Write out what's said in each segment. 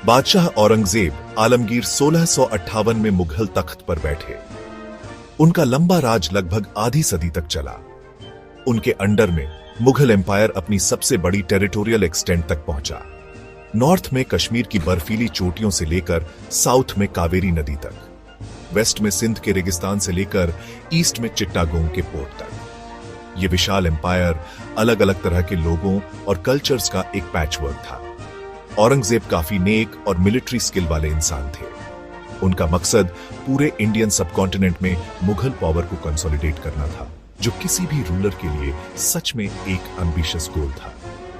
बादशाह औरंगजेब आलमगीर 1658 में मुगल तख्त पर बैठे। उनका लंबा राज लगभग आधी सदी तक चला। उनके अंडर में मुगल एम्पायर अपनी सबसे बड़ी टेरिटोरियल एक्सटेंट तक पहुंचा। नॉर्थ में कश्मीर की बर्फीली चोटियों से लेकर साउथ में कावेरी नदी तक, वेस्ट में सिंध के रेगिस्तान से लेकर ईस्ट में चिट्टागोंग के पोर्ट तक। यह विशाल एम्पायर अलग अलग तरह के लोगों और कल्चर्स का एक पैचवर्क था। औरंगजेब काफी नेक और मिलिट्री स्किल वाले इंसान थे। उनका मकसद पूरे इंडियन सबकॉन्टिनेंट में मुगल पावर को कंसोलिडेट करना था, जो किसी भी रूलर के लिए सच में एक एम्बिशियस गोल था।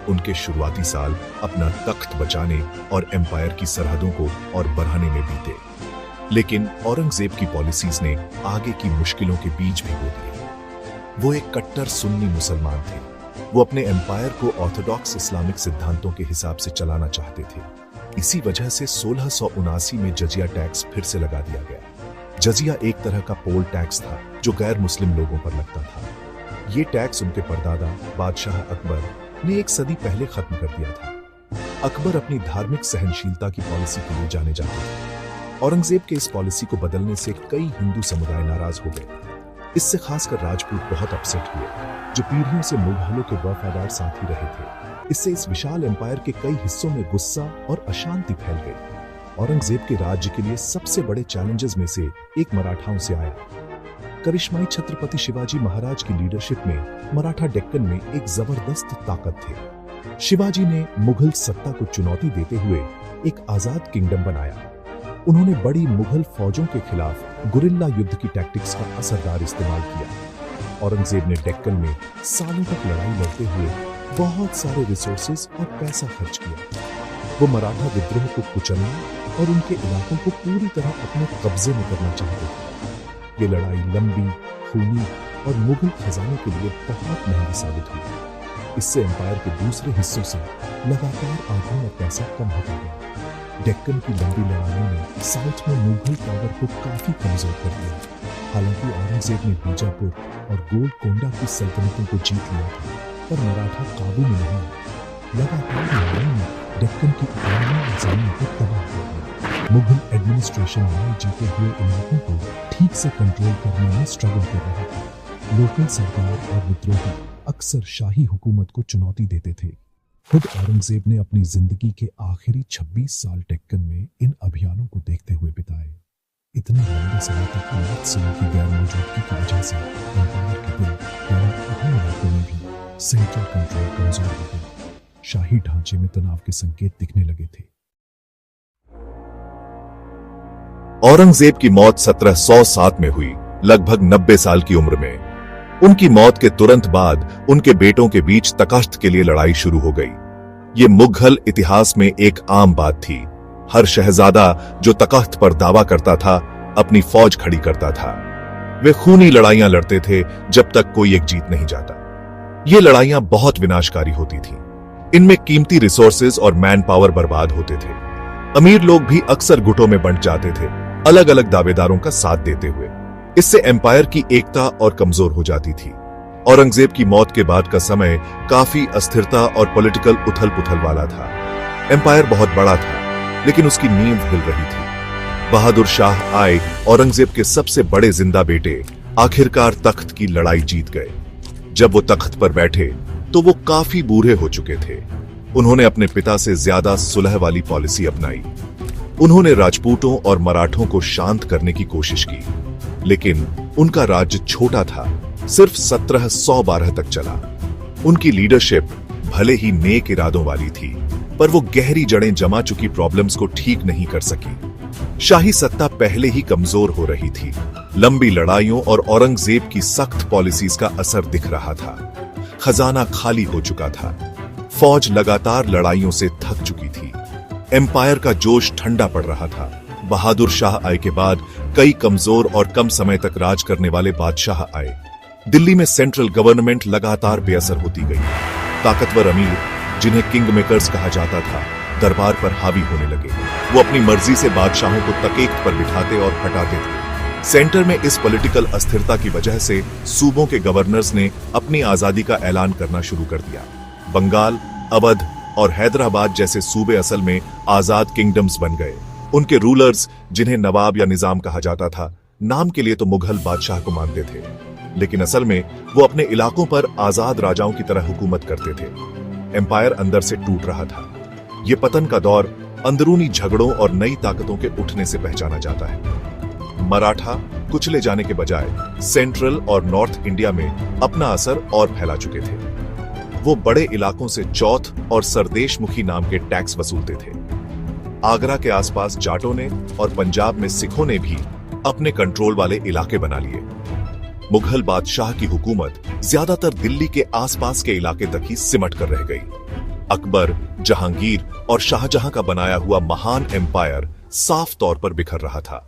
उनके शुरुआती साल अपना तख्त बचाने और एम्पायर की सरहदों को और बढ़ाने में बीते, लेकिन औरंगजेब की पॉलिसीज ने आगे की मुश्किलों के बीच भिगो दिए। वो एक कट्टर सुन्नी मुसलमान थे। वो अपने एम्पायर को ऑर्थोडॉक्स इस्लामिक सिद्धांतों के हिसाब से चलाना चाहते थे। इसी वजह से 1679 में जजिया टैक्स फिर से लगा दिया गया। जजिया एक तरह का पोल टैक्स था जो गैर मुस्लिम लोगों पर लगता था। ये टैक्स उनके परदादा बादशाह अकबर ने एक सदी पहले खत्म कर दिया था। अकबर अपनी धार्मिक सहनशीलता की पॉलिसी के लिए जाने जाते थे। औरंगजेब के इस पॉलिसी को बदलने से कई हिंदू समुदाय नाराज हो गए। इससे खासकर राजपूत बहुत अपसेट हुए, जो पीढ़ियों से मुगलों के वफादार साथी रहे थे। इससे इस विशाल एम्पायर के कई हिस्सों में गुस्सा और अशांति फैल गई। औरंगजेब के राज्य के लिए सबसे बड़े चैलेंजेस में से एक मराठाओं से आया। करिश्माई छत्रपति शिवाजी महाराज की लीडरशिप में मराठा डेक्कन में एक जबरदस्त ताकत थे। शिवाजी ने मुगल सत्ता को चुनौती देते हुए एक आजाद किंगडम बनाया। उन्होंने बड़ी मुगल फौजों के खिलाफ गुरिल्ला युद्ध की टैक्टिक्स का असरदार इस्तेमाल किया। औरंगजेब ने डेक्कन में सालों तक लड़ाई लड़ते हुए बहुत सारे रिसोर्सेज और पैसा खर्च किया। वो मराठा विद्रोह को कुचलने और उनके इलाकों को पूरी तरह अपने कब्जे में करना चाहते थे। ये लड़ाई लंबी, खूनी और मुगल खजाने के लिए बहुत महंगी साबित हुई। इससे एम्पायर के दूसरे हिस्सों से लगातार आधुनिक और पैसा कम होता गया। डेक्कन की लंबी लड़ाइयों ने साउथ में मुगल पावर को काफी कमजोर कर दिया। हालांकि औरंगजेब ने बीजापुर और गोलकोंडा की सल्तनतों को जीत लिया था, पर मराठा काबू में नहीं आए। लगातार लड़ाई में डेक्कन की इकोनॉमी और जमीन को तबाह कर दिया। मुगल एडमिनिस्ट्रेशन नए जीते हुए इलाकों को ठीक से कंट्रोल करने में स्ट्रगल कर रहा था। लोकल सरकार और विद्रोही अक्सर शाही हुकूमत को चुनौती देते थे। खुद औरंगजेब ने अपनी जिंदगी के आखिरी 26 साल डेक्कन में इन अभियानों को देखते हुए बिताए। इतने लंबे समय तक नॉर्थ सिंह की गैर मौजूदगी की वजह से एम्पायर के दिल यानी अहम इलाकों में भी सेंट्रल कंट्रोल कमजोर हो गया। शाही ढांचे में तनाव के संकेत दिखने लगे थे। औरंगजेब की मौत 1707 में हुई, लगभग 90 साल की उम्र में। उनकी मौत के तुरंत बाद उनके बेटों के बीच तख्त के लिए लड़ाई शुरू हो गई। ये मुगल इतिहास में एक आम बात थी। हर शहजादा जो तख्त पर दावा करता था, अपनी फौज खड़ी करता था। वे खूनी लड़ाइयां लड़ते थे जब तक कोई एक जीत नहीं जाता। ये लड़ाइयां बहुत विनाशकारी होती थीं। इनमें कीमती रिसोर्सेज और मैन पावर बर्बाद होते थे। अमीर लोग भी अक्सर गुटों में बंट जाते थे, अलग अलग दावेदारों का साथ देते हुए। इससे एम्पायर की एकता और कमजोर हो जाती थी। औरंगजेब की मौत के बाद का समय काफी अस्थिरता और पॉलिटिकल उथल पुथल वाला था। एम्पायर बहुत बड़ा था, लेकिन उसकी नींव हिल रही थी। बहादुर शाह आए, औरंगजेब के सबसे बड़े जिंदा बेटे, आखिरकार तख्त की लड़ाई जीत गए। जब वो तख्त पर बैठे तो वो काफी बूढ़े हो चुके थे। उन्होंने अपने पिता से ज्यादा सुलह वाली पॉलिसी अपनाई। उन्होंने राजपूतों और मराठों को शांत करने की कोशिश की, लेकिन उनका राज्य छोटा था, सिर्फ 1712 तक चला। उनकी लीडरशिप भले ही नेक इरादों वाली थी, पर वो गहरी जड़ें जमा चुकी प्रॉब्लम्स को ठीक नहीं कर सकी। शाही सत्ता पहले ही कमजोर हो रही थी। लंबी लड़ाइयों और औरंगजेब की सख्त पॉलिसीज का असर दिख रहा था। खजाना खाली हो चुका था। फौज लगातार लड़ाइयों से थक चुकी थी। एम्पायर का जोश ठंडा पड़ रहा था। बहादुर शाह आए के बाद कई कमजोर और कम समय तक राज करने वाले बादशाह आए। दिल्ली में सेंट्रल गवर्नमेंट लगातार बेअसर होती गई। ताकतवर अमीर, जिन्हें किंग मेकर्स कहा जाता था, दरबार पर हावी होने लगे। वो अपनी मर्जी से बादशाहों को तख्त पर बिठाते और हटाते थे। सेंटर में इस पॉलिटिकल अस्थिरता की वजह से सूबों के गवर्नर्स ने अपनी आजादी का ऐलान करना शुरू कर दिया। बंगाल, अवध और हैदराबाद जैसे सूबे असल में आजाद किंगडम्स बन गए। उनके रूलर्स, जिन्हें नवाब या निजाम कहा जाता था, नाम के लिए तो मुगल बादशाह को मानते थे, लेकिन असल में वो अपने इलाकों पर आजाद राजाओं की तरह हुकूमत करते थे। एम्पायर अंदर से टूट रहा था। ये पतन का दौर अंदरूनी झगड़ों और नई ताकतों के उठने से पहचाना जाता है। मराठा कुचले जाने के बजाय सेंट्रल और नॉर्थ इंडिया में अपना असर और फैला चुके थे। वो बड़े इलाकों से चौथ और सरदेशमुखी नाम के टैक्स वसूलते थे। आगरा के आसपास जाटों ने और पंजाब में सिखों ने भी अपने कंट्रोल वाले इलाके बना लिए। मुगल बादशाह की हुकूमत ज्यादातर दिल्ली के आसपास के इलाके तक ही सिमट कर रह गई। अकबर, जहांगीर और शाहजहां का बनाया हुआ महान एम्पायर साफ तौर पर बिखर रहा था।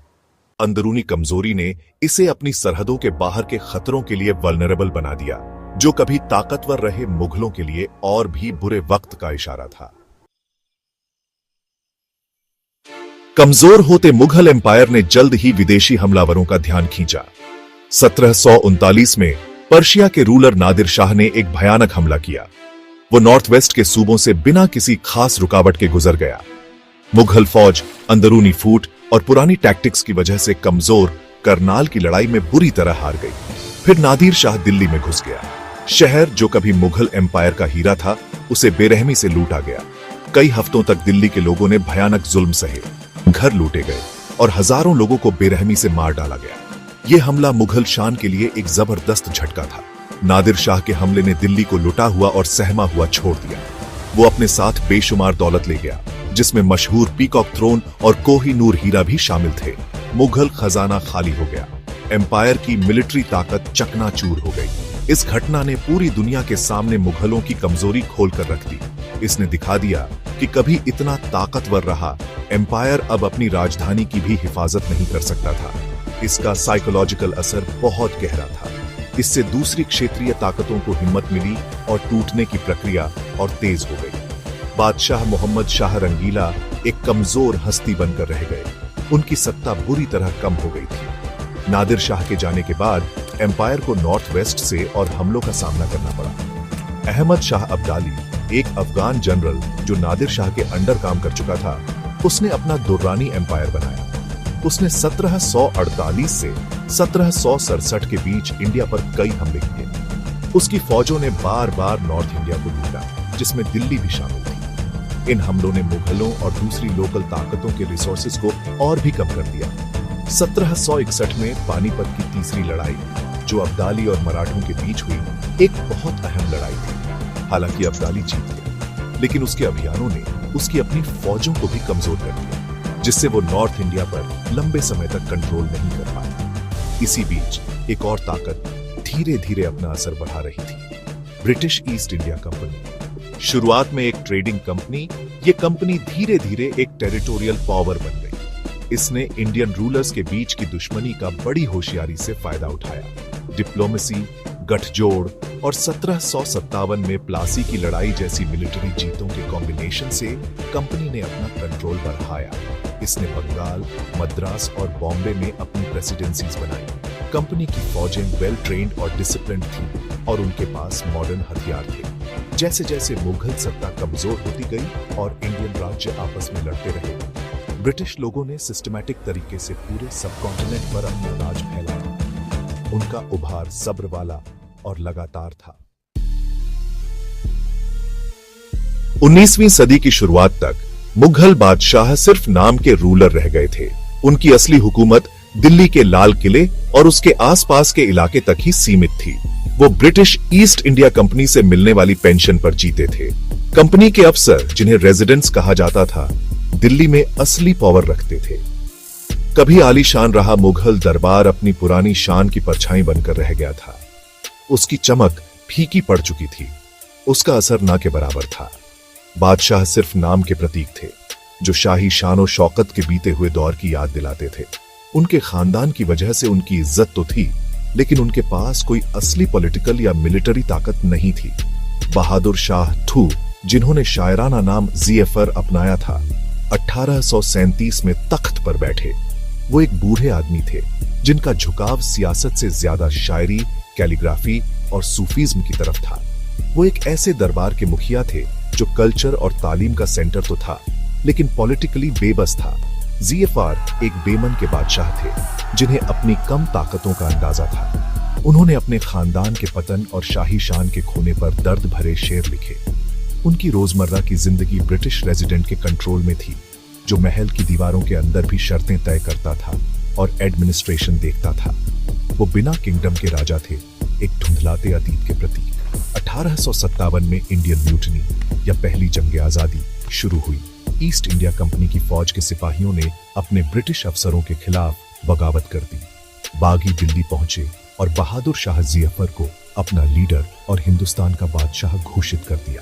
अंदरूनी कमजोरी ने इसे अपनी सरहदों के बाहर के खतरों के लिए वल्नरेबल बना दिया, जो कभी ताकतवर रहे मुगलों के लिए और भी बुरे वक्त का इशारा था। कमजोर होते मुगल एम्पायर ने जल्द ही विदेशी हमलावरों का ध्यान खींचा। 1739 में पर्शिया के रूलर नादिर शाह ने एक भयानक हमला किया। वो नॉर्थ वेस्ट के सूबों से बिना किसी खास रुकावट के गुजर गया। मुगल फौज अंदरूनी फूट और पुरानी टैक्टिक्स की वजह से कमजोर करनाल की लड़ाई में बुरी तरह हार गई। फिर नादिर शाह दिल्ली में घुस गया। शहर जो कभी मुगल एम्पायर का हीरा था, उसे बेरहमी से लूटा गया। कई हफ्तों तक दिल्ली के लोगों ने भयानक जुल्म सहे, घर लूटे गए और हजारों लोगों को बेरहमी से मार डाला गया। यह हमला मुगल शान के लिए एक जबरदस्त झटका था। नादिर शाह के हमले ने दिल्ली को लुटा हुआ और सहमा हुआ छोड़ दिया। वो अपने साथ बेशुमार दौलत ले गया, जिसमें मशहूर पीकॉक थ्रोन और कोहिनूर हीरा भी शामिल थे। मुगल खजाना खाली हो गया। एम्पायर की मिलिट्री ताकत चकनाचूर हो गई। इस घटना ने पूरी दुनिया के सामने मुगलों की कमजोरी खोलकर रख दी। इसने दिखा दिया कि कभी इतना ताकतवर रहा एम्पायर अब अपनी राजधानी की भी हिफाजत नहीं कर सकता था। इसका साइकोलॉजिकल असर बहुत गहरा था। इससे दूसरी क्षेत्रीय ताकतों को हिम्मत मिली और टूटने की प्रक्रिया और तेज हो गई। बादशाह मोहम्मद शाह रंगीला एक कमजोर हस्ती बनकर रह गए। उनकी सत्ता बुरी तरह कम हो गई थी। नादिर शाह के जाने के बाद एम्पायर को नॉर्थ वेस्ट से और हमलों का सामना करना पड़ा। अहमद शाह अब्दाली, एक अफगान जनरल जो नादिर शाह के अंडर काम कर चुका था, उसने अपना दुर्रानी एम्पायर बनाया। उसने 1748 से 1767 के बीच इंडिया पर कई हमले किए। उसकी फौजों ने बार बार नॉर्थ इंडिया को लूटा, जिसमें दिल्ली भी शामिल थी। इन हमलों ने मुगलों और दूसरी लोकल ताकतों के रिसोर्सेज को और भी कम कर दिया। 1761 में पानीपत की तीसरी लड़ाई, जो अब्दाली और मराठों के बीच हुई, एक बहुत अहम लड़ाई थी। हालांकि अब्दाली जीत गए, लेकिन उसके अभियानों ने उसकी अपनी फौजों को भी कमजोर कर दिया, जिससे वो नॉर्थ इंडिया पर लंबे समय तक कंट्रोल नहीं कर पाए। इसी बीच एक और ताकत धीरे धीरे अपना असर बढ़ा रही थी, ब्रिटिश ईस्ट इंडिया कंपनी। शुरुआत में एक ट्रेडिंग कंपनी, ये कंपनी धीरे धीरे एक टेरिटोरियल पावर बन गई। इसने इंडियन रूलर्स के बीच की दुश्मनी का बड़ी होशियारी से फायदा उठाया। डिप्लोमेसी, गठजोड़ और 1757 में प्लासी की लड़ाई जैसी मिलिट्री जीतों के कॉम्बिनेशन से कंपनी ने अपना कंट्रोल बढ़ाया। इसने बंगाल, मद्रास और बॉम्बे में अपनी प्रेसिडेंसीज बनाई। कंपनी की फौजें वेल ट्रेन्ड और डिसिप्लिन्ड थी और उनके पास मॉडर्न हथियार थे। जैसे जैसे मुगल सत्ता कमजोर होती गई और इंडियन राज्य आपस में लड़ते रहे, ब्रिटिश लोगों ने सिस्टमैटिक तरीके से पूरे सबकॉन्टिनेंट पर अपना राज फैलाया। उनका उभार सब्र वाला और लगातार था। 19वीं सदी की शुरुआत तक मुगल बादशाह सिर्फ नाम के रूलर रह गए थे। उनकी असली हुकूमत दिल्ली के लाल किले और उसके आसपास के इलाके तक ही सीमित थी। वो ब्रिटिश ईस्ट इंडिया कंपनी से मिलने वाली पेंशन पर जीते थे। कंपनी के अफसर, जिन्हें रेजिडेंट्स कहा जाता था, दिल्ली में असली पावर रखते थे। कभी आलीशान रहा मुगल दरबार अपनी पुरानी शान की परछाई बनकर रह गया था। उसकी चमक फीकी पड़ चुकी थी। उसका असर ना के बराबर था। बादशाह सिर्फ नाम के प्रतीक थे, जो शाही शानो शौकत के बीते हुए दौर की याद दिलाते थे। उनके खानदान की वजह से उनकी इज्जत तो थी, लेकिन उनके पास कोई असली पॉलिटिकल या मिलिट्री ताकत नहीं थी। बहादुर शाह ठू, जिन्होंने शायराना नाम ज़ीएफर अपनाया था, 1837 में तख्त पर बैठे। वो एक बूढ़े आदमी थे, जिनका झुकाव सियासत से ज्यादा शायरी, कैलीग्राफी और सूफीज्म की तरफ था। वो एक ऐसे दरबार के मुखिया थे जो कल्चर और तालीम का सेंटर तो था, लेकिन पॉलिटिकली बेबस था। ज़ीएफआर एक बेमन के बादशाह थे जिन्हें अपनी कम ताकतों का अंदाजा था। उन्होंने अपने खानदान के पतन और शाही शान के खोने पर दर्द भरे शेर लिखे। उनकी रोजमर्रा की जिंदगी ब्रिटिश रेजिडेंट के कंट्रोल में थी, जो महल की दीवारों के अंदर भी शर्तें तय करता था और एडमिनिस्ट्रेशन देखता था। वो बिना किंगडम के राजा थे, एक धुंधलाते अतीत के प्रतीक। 1857 में इंडियन म्यूटनी या पहली जंग आजादी शुरू हुई। ईस्ट इंडिया कंपनी की फौज के सिपाहियों ने अपने ब्रिटिश अफसरों के खिलाफ बगावत कर दी। बागी दिल्ली पहुंचे और बहादुर शाह ज़ियफर को अपना लीडर और हिंदुस्तान का बादशाह घोषित कर दिया।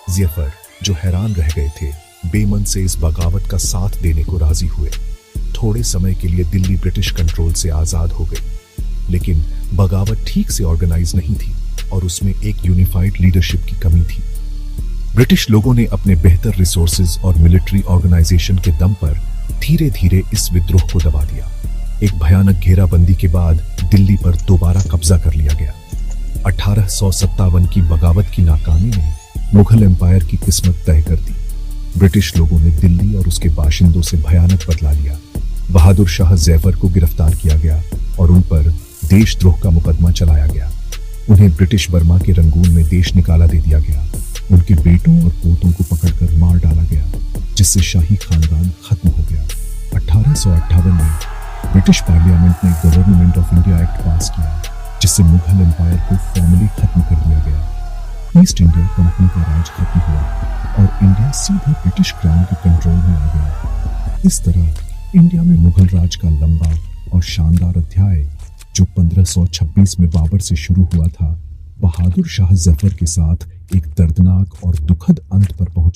ज़ियफर, जो हैरान रह गए थे, बेमन से इस बगावत का साथ देने को राजी हुए। थोड़े समय के लिए दिल्ली ब्रिटिश कंट्रोल से आजाद हो गई, लेकिन बगावत ठीक से ऑर्गेनाइज नहीं थी और उसमें एक यूनिफाइड लीडरशिप की कमी थी। ब्रिटिश लोगों ने अपने बेहतर रिसोर्सेज और मिलिट्री ऑर्गेनाइजेशन के दम पर धीरे धीरे इस विद्रोह को दबा दिया। एक भयानक घेराबंदी के बाद दिल्ली पर दोबारा कब्जा कर लिया गया। 1857 की बगावत की नाकामी ने मुगल एम्पायर की किस्मत तय कर दी। ब्रिटिश लोगों ने दिल्ली और उसके बाशिंदों से भयानक बदला लिया। बहादुर शाह ज़ैफर को गिरफ्तार किया गया और उन पर देशद्रोह का मुकदमा चलाया गया। उन्हें ब्रिटिश बर्मा के रंगून में देश निकाला दे दिया गया। उनके बेटों और पोतों को पकड़कर मार डाला गया, जिससे शाही खानदान खत्म हो गया। 1858 में ब्रिटिश पार्लियामेंट ने गवर्नमेंट ऑफ इंडिया एक्ट पास किया, जिससे मुगल एम्पायर को फॉर्मली खत्म कर दिया गया। ईस्ट इंडिया कंपनी का राज खत्म हुआ और इंडिया सीधे ब्रिटिश क्राउन के कंट्रोल में आ गया। इस तरह इंडिया में मुगल राज का लंबा और शानदार अध्याय, जो 1526 में बाबर से शुरू हुआ था, बहादुर शाह ज़फर के साथ एक दर्दनाक और दुखद अंत पर पहुंचा।